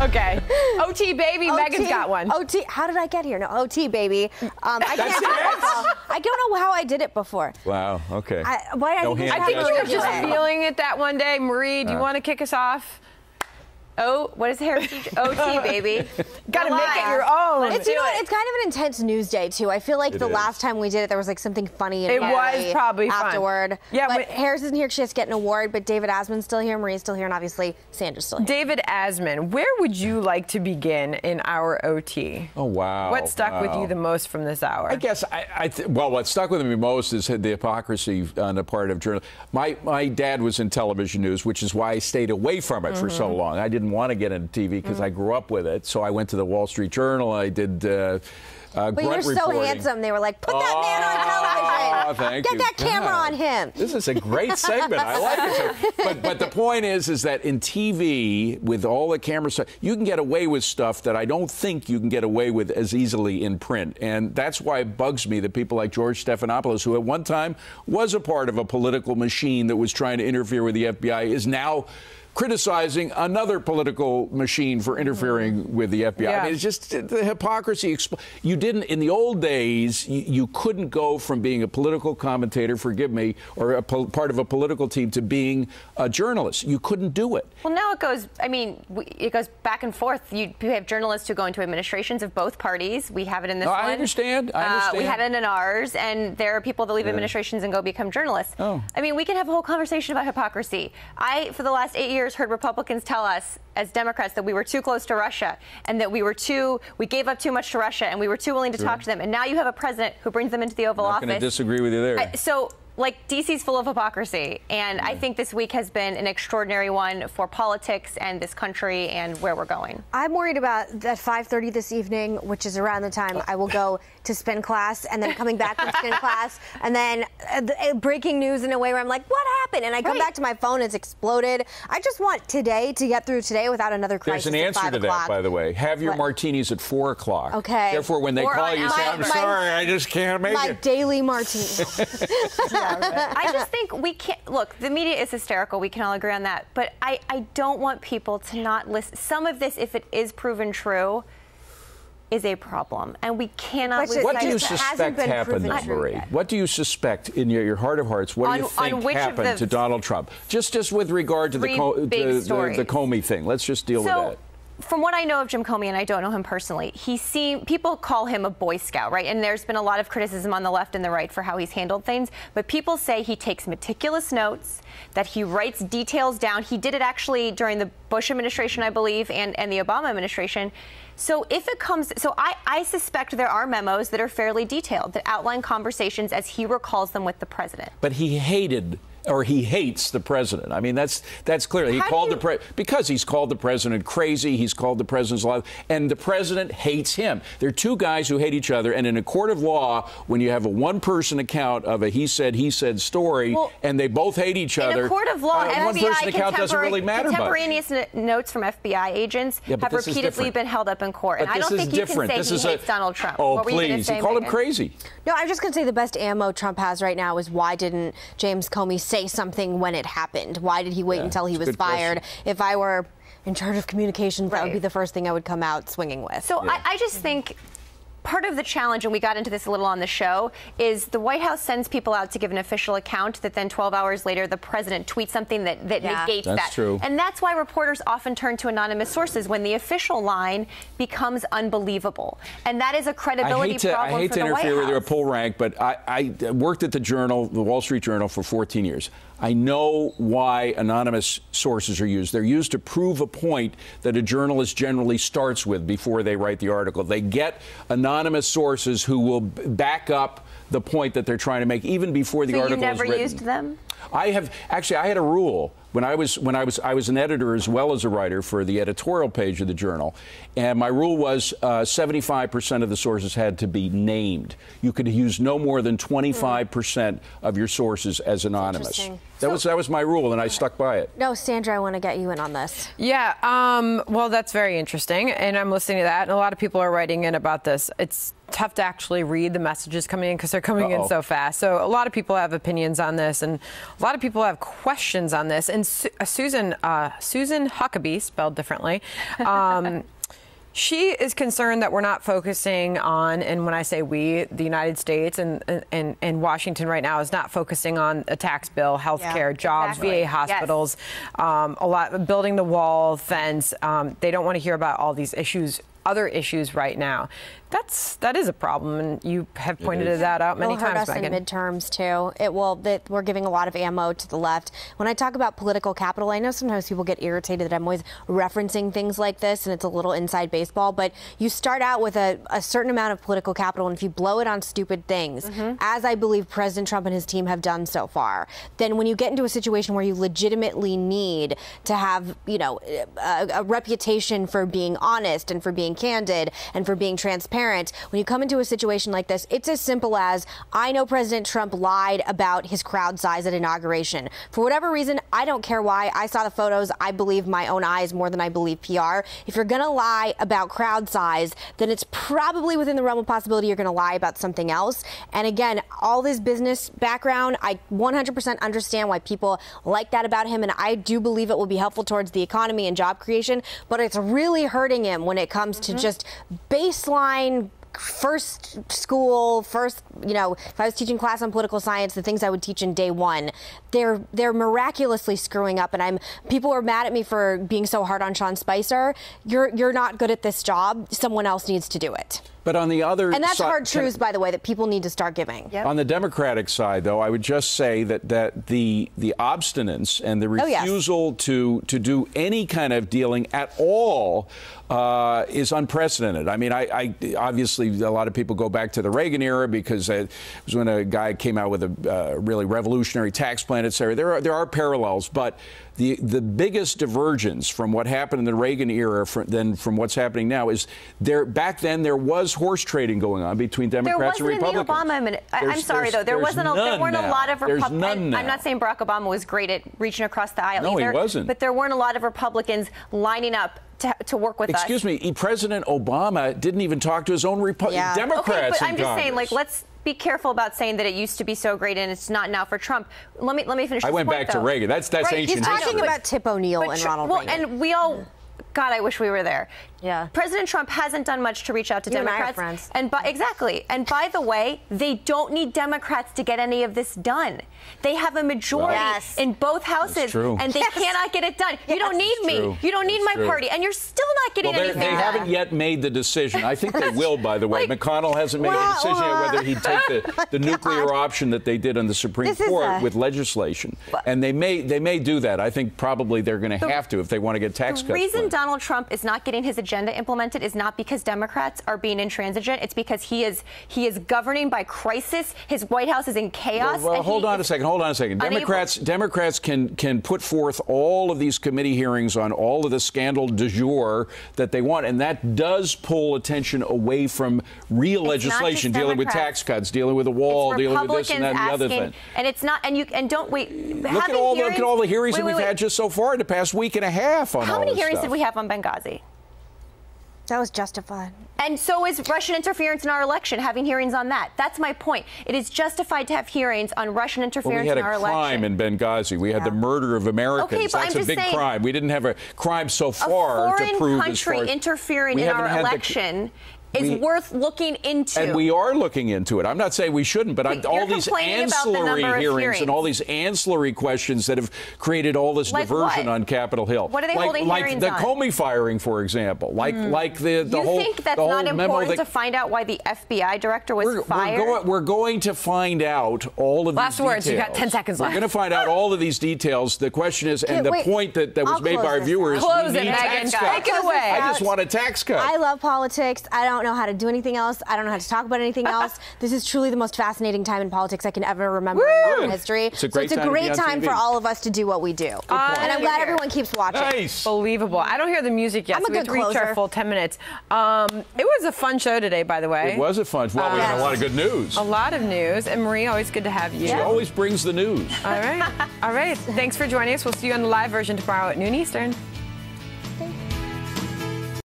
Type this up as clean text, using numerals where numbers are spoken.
Okay. OT baby, Megan's got one. OT, how did I get here? No, OT baby. I don't know how I did it before. Wow, okay. I think you were just feeling it that one day. Marie, do you want to kick us off? Oh, what is heritage? OT, baby. Gotta make it your own. It's kind of an intense news day, too. I feel like the last time we did it, there was like something funny. It was probably afterward. Fun. Yeah, but Harris isn't here because she has to get an award, but David Asman's still here, Marie's still here, and obviously Sandra's still here. David Asman, where would you like to begin in our OT? Oh, wow. What stuck with you the most from this hour? I guess, well, what stuck with me most is the hypocrisy on the part of journalists. My dad was in television news, which is why I stayed away from it for so long. I didn't want to get into TV because I grew up with it. So I went to the Wall Street Journal. I did but you're so reporting. handsome. They were like, put that man on television. Thank Get that camera on him. This is a great segment. I like it. But the point is that in TV, with all the camera stuff, you can get away with stuff that I don't think you can get away with as easily in print. And that's why it bugs me that people like George Stephanopoulos, who at one time was a part of a political machine that was trying to interfere with the FBI, is now criticizing another political machine for interfering with the FBI. Yeah. I mean, it's just the hypocrisy. You didn't, in the old days, you couldn't go from being a political commentator, forgive me, or part of a political team to being a journalist. You couldn't do it. Well, now it goes, I mean, it goes back and forth. You have journalists who go into administrations of both parties. We have it in this one. I understand. We had it in ours, and there are people that leave administrations and go become journalists. Oh. I mean, we can have a whole conversation about hypocrisy. For the last 8 years, heard Republicans tell us as Democrats that we were too close to Russia and that we gave up too much to Russia and we were too willing to talk to them. And now you have a president who brings them into the Oval Office. I'm not going to disagree with you there. Like, D.C.'s full of hypocrisy, and I think this week has been an extraordinary one for politics and this country and where we're going. I'm worried about at 5:30 this evening, which is around the time I will go to spin class, and then coming back from spin class, and then breaking news in a way where I'm like, what happened? And I come back to my phone, it's exploded. I just want today to get through today without another crisis. There's an answer to that, by the way. Have your martinis at 4 o'clock. Okay. Therefore, when they call you, say, I'm sorry, I just can't make it. My daily martini. I just think we can't look. The media is hysterical. We can all agree on that. But I don't want people to not listen. Some of this, if it is proven true, is a problem, and we cannot. What do you suspect happened, Marie? What do you suspect in your heart of hearts? What do you think happened to Donald Trump? Just with regard to the Comey thing. Let's just deal with that. From what I know of Jim Comey, and I don't know him personally, people call him a Boy Scout, right? And there's been a lot of criticism on the left and the right for how he's handled things. But people say he takes meticulous notes, that he writes details down. He did it actually during the Bush administration, I believe, and the Obama administration. So if it comes, I suspect there are memos that are fairly detailed that outline conversations as he recalls them with the president. But he hates the president. I mean, that's clear. Because he's called the president crazy. He's called the president's life, and the president hates him. They're two guys who hate each other. And in a court of law, when you have a one-person account of a he said story, and they both hate each other, in a court of law, one-person account doesn't really matter much. Contemporaneous notes from FBI agents have repeatedly been held up in court, and I don't think you can say he hates Donald Trump. Oh, please! He called him crazy. No, I'm just going to say the best ammo Trump has right now is why didn't James Comey say something when it happened? Why did he wait until he was fired? If I were in charge of communications, that would be the first thing I would come out swinging with. So I just think part of the challenge, and we got into this a little on the show, is the White House sends people out to give an official account that then 12 hours later the president tweets something that negates that. That's true. And that's why reporters often turn to anonymous sources when the official line becomes unbelievable. And that is a credibility problem I hate for to the White interfere with your House. pull rank, but I worked at the Wall Street Journal, for 14 years. I know why anonymous sources are used. They're used to prove a point that a journalist generally starts with before they write the article. They get anonymous sources who will back up the point that they're trying to make even before the article is written. So you never used them? I had a rule when I was an editor as well as a writer for the editorial page of the Journal, and my rule was 75% of the sources had to be named. You could use no more than 25% of your sources as anonymous. That was my rule, and I stuck by it. No, Sandra, I want to get you in on this. Yeah, well, that's very interesting, and I'm listening to that, and a lot of people are writing in about this. It's tough to actually read the messages coming in because they're coming in so fast. So a lot of people have opinions on this, and a lot of people have questions on this. And Susan Huckabee, spelled differently, she is concerned that we're not focusing on, and when I say we, the United States and Washington right now is not focusing on a tax bill, health care, jobs, VA hospitals, a lot, building the wall, fence. They don't want to hear about all these issues, other issues right now. That is a problem, and you have pointed that out many times, It'll hurt us in midterms, too. We're giving a lot of ammo to the left. When I talk about political capital, I know sometimes people get irritated that I'm always referencing things like this, and it's a little inside baseball, but you start out with a certain amount of political capital, and if you blow it on stupid things, as I believe President Trump and his team have done so far, then when you get into a situation where you legitimately need to have, a reputation for being honest and for being candid and for being transparent, when you come into a situation like this, it's as simple as, I know President Trump lied about his crowd size at inauguration. For whatever reason, I don't care why. I saw the photos. I believe my own eyes more than I believe PR. If you're going to lie about crowd size, then it's probably within the realm of possibility you're going to lie about something else. And again, all this business background, I 100% understand why people like that about him, and I do believe it will be helpful towards the economy and job creation, but it's really hurting him when it comes to just baseline if I was teaching class on political science, the things I would teach in day one, they're miraculously screwing up. And people are mad at me for being so hard on Sean Spicer. You're not good at this job. Someone else needs to do it. But on the other side, and that's hard truths, by the way, that people need to start giving. Yep. On the Democratic side, though, I would just say that the obstinance and the refusal to do any kind of dealing at all is unprecedented. I mean, I obviously a lot of people go back to the Reagan era because it was when a guy came out with a really revolutionary tax plan, et cetera. There are parallels, but the biggest divergence from what happened in the Reagan era from what's happening now is back then there was horse trading going on between Democrats and Republicans. There wasn't in the Obama I'm sorry, though. There weren't a lot of Republicans. I'm not saying Barack Obama was great at reaching across the aisle either. No, he wasn't. But there weren't a lot of Republicans lining up to work with us. Excuse me, President Obama didn't even talk to his own Democrats. Okay, but I'm just Congress. saying, let's be careful about saying that it used to be so great and it's not now for Trump. Let me finish. I went back to Reagan. That's right, ancient. He's talking about Tip O'Neill and Ronald Reagan. And we all. God, I wish we were there. Yeah. President Trump hasn't done much to reach out to Democrats. And I are friends. Exactly. And by the way, they don't need Democrats to get any of this done. They have a majority in both houses, and they cannot get it done. You don't need me. You don't need my party, and you're still not getting anything done. They haven't yet made the decision. I think they will, by the way. McConnell hasn't made a decision yet whether he'd take the nuclear option that they did on the Supreme Court with legislation. And they may do that. I think probably they're going to have to if they want to get tax cuts. The reason Donald Trump is not getting his agenda implemented is not because Democrats are being intransigent. It's because he is governing by crisis. His White House is in chaos. Well, hold on a second. Democrats can put forth all of these committee hearings on all of the scandal du jour that they want, and that does pull attention away from real legislation, dealing with tax cuts, dealing with the wall, dealing with this and that and the other thing. And it's not. And don't wait. Look at all the hearings that we've had just so far in the past week and a half on all this stuff. How many hearings did we have on Benghazi? That was justified. And so is Russian interference in our election, having hearings on that. That's my point. It is justified to have hearings on Russian interference in our election. We had a crime in Benghazi. We had the murder of Americans. Okay, but that's a big crime. We didn't have a crime so far to prove as far as... A foreign country interfering in our election is worth looking into. And we are looking into it. I'm not saying we shouldn't, but all these ancillary hearings and all these ancillary questions that have created all this diversion on Capitol Hill. What are they holding hearings on? Like the Comey firing, for example. Like the whole. You think that's not important to find out why the FBI director was fired? We're going to find out all of these details. Last words. You got 10 seconds left. We're going to find out all of these details. The question is, and the point that was made by our viewers, Close we it, need tax Megan. cuts. Take it away. I just want a tax cut. I love politics. I don't don't know how to do anything else. I don't know how to talk about anything else. This is truly the most fascinating time in politics I can ever remember in modern history. It's a great time for all of us to do what we do. And I'm glad everyone keeps watching. Nice. Believable. I don't hear the music yet, I'm a so we have good to reach closer. our full 10 minutes. It was a fun show today, by the way. It was a fun. Well, we had a lot of good news. A lot of news. And Marie, always good to have you. She always brings the news. All right. All right. Thanks for joining us. We'll see you on the live version tomorrow at noon Eastern.